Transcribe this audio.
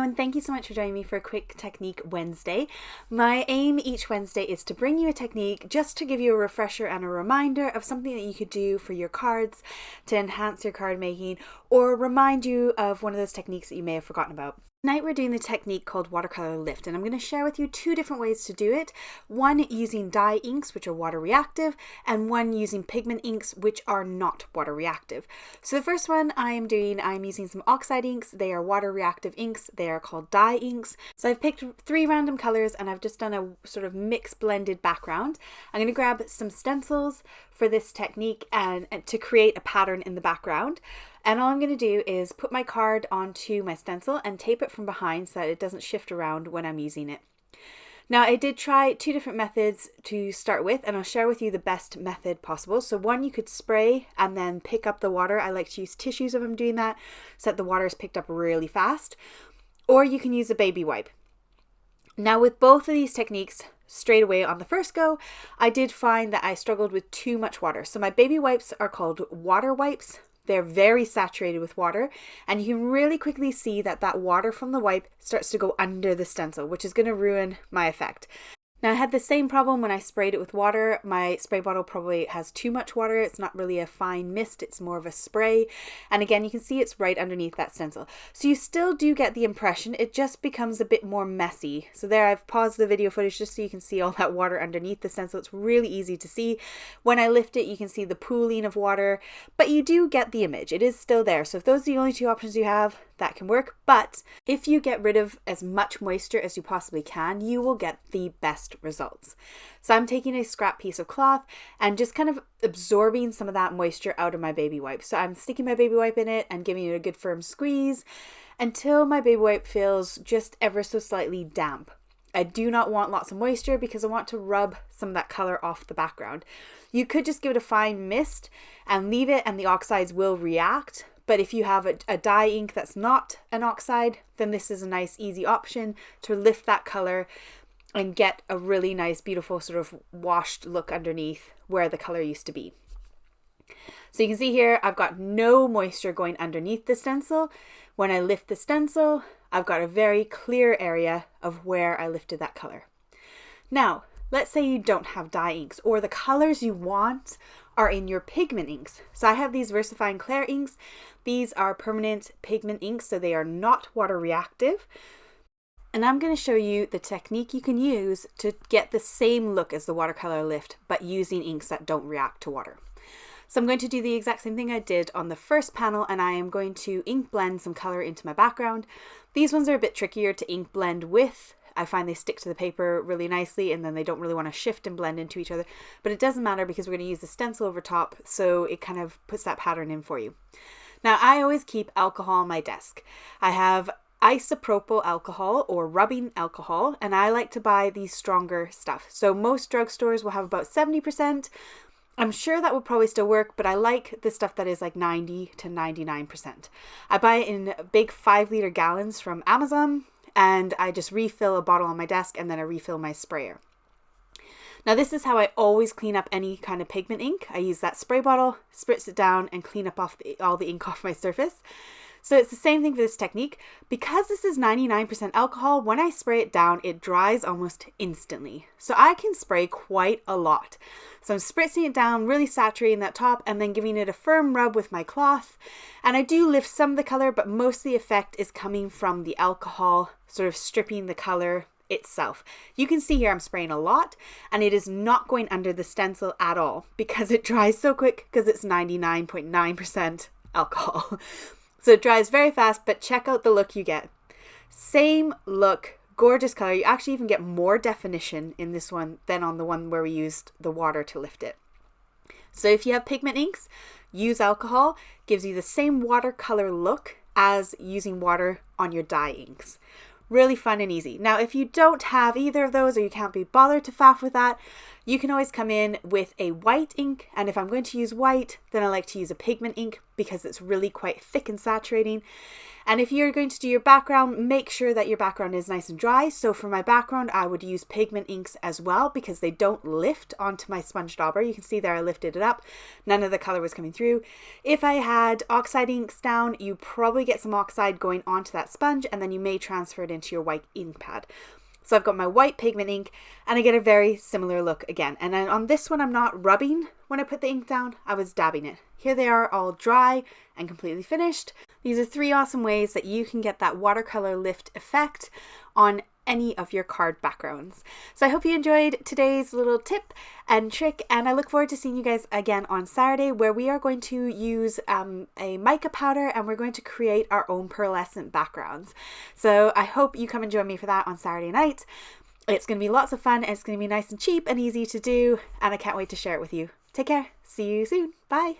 and thank you so much for joining me for a quick Technique Wednesday. My aim each Wednesday is to bring you a technique just to give you a refresher and a reminder of something that you could do for your cards to enhance your card making or remind you of one of those techniques that you may have forgotten about. Tonight we're doing the technique called Watercolor Lift, and I'm going to share with you two different ways to do it. One using dye inks, which are water reactive, and one using pigment inks, which are not water reactive. So the first one I'm using some Oxide inks. They are water reactive inks. They are called dye inks. So I've picked 3 random colors and I've just done a sort of mixed blended background. I'm going to grab some stencils for this technique and to create a pattern in the background. And all I'm going to do is put my card onto my stencil and tape it from behind so that it doesn't shift around when I'm using it. Now, I did try 2 different methods to start with, and I'll share with you the best method possible. So one, you could spray and then pick up the water. I like to use tissues if I'm doing that so that the water is picked up really fast. Or you can use a baby wipe. Now, with both of these techniques, straight away on the first go, I did find that I struggled with too much water. So my baby wipes are called water wipes. They're very saturated with water, and you can really quickly see that that water from the wipe starts to go under the stencil, which is going to ruin my effect. Now, I had the same problem when I sprayed it with water. My spray bottle probably has too much water. It's not really a fine mist, it's more of a spray. And again, you can see it's right underneath that stencil. So you still do get the impression, it just becomes a bit more messy. So there, I've paused the video footage just so you can see all that water underneath the stencil. It's really easy to see. When I lift it, you can see the pooling of water, but you do get the image. It is still there. So if those are the only 2 options you have, that can work. But if you get rid of as much moisture as you possibly can, you will get the best results. So I'm taking a scrap piece of cloth and just kind of absorbing some of that moisture out of my baby wipe. So I'm sticking my baby wipe in it and giving it a good firm squeeze until my baby wipe feels just ever so slightly damp. I do not want lots of moisture because I want to rub some of that color off the background. You could just give it a fine mist and leave it, and the oxides will react. But if you have a dye ink that's not an oxide, then this is a nice easy option to lift that color and get a really nice, beautiful sort of washed look underneath where the color used to be. So you can see here, I've got no moisture going underneath the stencil. When I lift the stencil, I've got a very clear area of where I lifted that color. Now, let's say you don't have dye inks, or the colors you want are in your pigment inks. So I have these Versafine Clair inks. These are permanent pigment inks, so they are not water reactive. And I'm going to show you the technique you can use to get the same look as the Watercolor Lift, but using inks that don't react to water. So I'm going to do the exact same thing I did on the first panel, and I am going to ink blend some color into my background. These ones are a bit trickier to ink blend with. I find they stick to the paper really nicely, and then they don't really want to shift and blend into each other. But it doesn't matter because we're going to use the stencil over top, so it kind of puts that pattern in for you. Now, I always keep alcohol on my desk. I have Isopropyl Alcohol or rubbing alcohol, and I like to buy these stronger stuff. So most drugstores will have about 70%. I'm sure that would probably still work, but I like the stuff that is like 90 to 99%. I buy it in big 5-liter gallons from Amazon, and I just refill a bottle on my desk and then I refill my sprayer. Now, this is how I always clean up any kind of pigment ink. I use that spray bottle, spritz it down, and clean up all the ink off my surface. So it's the same thing for this technique. Because this is 99% alcohol, when I spray it down, it dries almost instantly. So I can spray quite a lot. So I'm spritzing it down, really saturating that top, and then giving it a firm rub with my cloth. And I do lift some of the color, but most of the effect is coming from the alcohol, sort of stripping the color itself. You can see here I'm spraying a lot, and it is not going under the stencil at all because it dries so quick because it's 99.9% alcohol. So it dries very fast, but check out the look you get. Same look, gorgeous color. You actually even get more definition in this one than on the one where we used the water to lift it. So if you have pigment inks, use alcohol. Gives you the same watercolor look as using water on your dye inks. Really fun and easy. Now, if you don't have either of those or you can't be bothered to faff with that, you can always come in with a white ink. And if I'm going to use white, then I like to use a pigment ink. because it's really quite thick and saturating. And if you're going to do your background, make sure that your background is nice and dry. So for my background, I would use pigment inks as well because they don't lift onto my sponge dauber. You can see there I lifted it up. None of the color was coming through. If I had Oxide inks down, you probably get some Oxide going onto that sponge and then you may transfer it into your white ink pad. So I've got my white pigment ink and I get a very similar look again. And then on this one, I'm not rubbing when I put the ink down, I was dabbing it. Here they are all dry and completely finished. These are 3 awesome ways that you can get that watercolor lift effect on any of your card backgrounds. So I hope you enjoyed today's little tip and trick, and I look forward to seeing you guys again on Saturday, where we are going to use a mica powder and we're going to create our own pearlescent backgrounds. So I hope you come and join me for that on Saturday night. It's going to be lots of fun, and it's going to be nice and cheap and easy to do, and I can't wait to share it with you. Take care. See you soon. Bye.